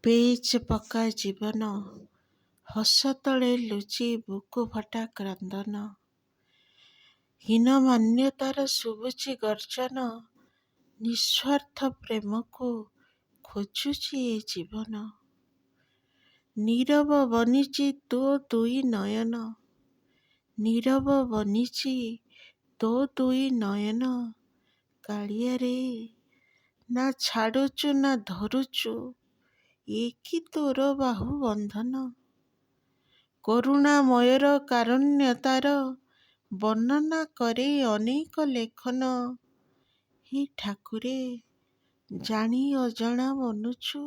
ପେଚ ପକା ଜୀବନ, ହସ ତଳେ ଲୁଚି ବୁକୁ ଫଟା କ୍ରନ୍ଦନ। ହୀନମାନ୍ୟତାର ଶୁଭୁଛି ଗର୍ଜନ, ନିଃସ୍ୱାର୍ଥ ପ୍ରେମକୁ ଖୋଜୁଛି ଏ ଜୀବନ। ନୀରବ ବନିଛି ତୋ ଦୁଇ ନୟନ, ନୀରବ ବନିଛି ତୋ ଦୁଇ ନୟନ। କାଳିଆରେ ନା ଛାଡ଼ୁଛୁ ନା ଧରୁଛୁ, ଏ କି ତୋର ବାହୁ ବନ୍ଧନ। କରୁଣାମୟର କାରୁଣ୍ୟତାର ବର୍ଣ୍ଣନା କରେ ଅନେକ ଲେଖନ। ହେ ଠାକୁରେ, ଜାଣି ଅଜଣା ବନୁଛୁ,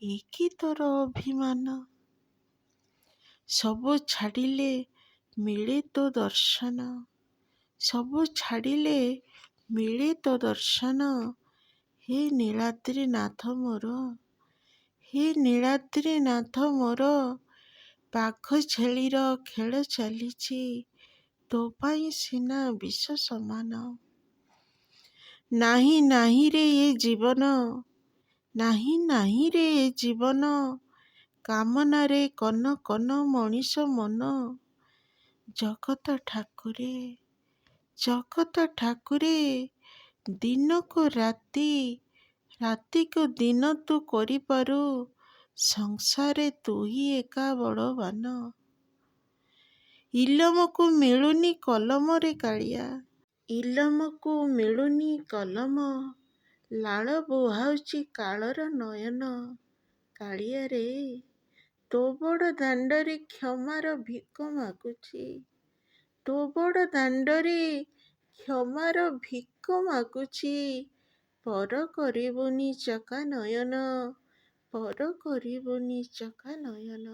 ଏ କି ତୋର ଅଭିମାନ। ସବୁ ଛାଡ଼ିଲେ ମିଳେ ତୋ ଦର୍ଶନ, ସବୁ ଛାଡ଼ିଲେ ମିଳେ ତୋ ଦର୍ଶନ। ହେ ନୀଳାଦ୍ରିନାଥ ମୋର, ହେ ନୀଳାଦ୍ରିନାଥ ମୋର। ବାଘ ଛେଳିର ଖେଳ ଚାଲିଛି, ତୋ ପାଇଁ ସିନା ବିଷ ସମାନ। ନାହିଁ ନାହିଁରେ ଏ ଜୀବନ, ନାହିଁ ନାହିଁରେ ଏ ଜୀବନ। କାମନାରେ କନ କନ ମଣିଷ ମନ। ଜଗତ ଠାକୁରେ, ଜଗତ ଠାକୁରେ, ଦିନକୁ ରାତି, ରାତିକୁ ଦିନ ତୁ କରିପାରୁ, ସଂସାରେ ତୁ ହିଁ ଏକା ବଳବାନ। ଇଲମକୁ ମିଳୁନି କଲମରେ କାଳିଆ, ଇଲମକୁ ମିଳୁନି କଲମ। ଲାଳ ବୁହାଉଛି କାଳର ନୟନ। କାଳିଆରେ, ତୋ ବଡ଼ ଦାଣ୍ଡରେ କ୍ଷମାର ଭିକ ମାଗୁଛି, ତୋ ବଡ଼ ଦାଣ୍ଡରେ କ୍ଷମାର ଭିକ ମାଗୁଛି। ପର କରିବୁନି ଚକା ନୟନ, ପର କରିବୁନି ଚକା ନୟନ।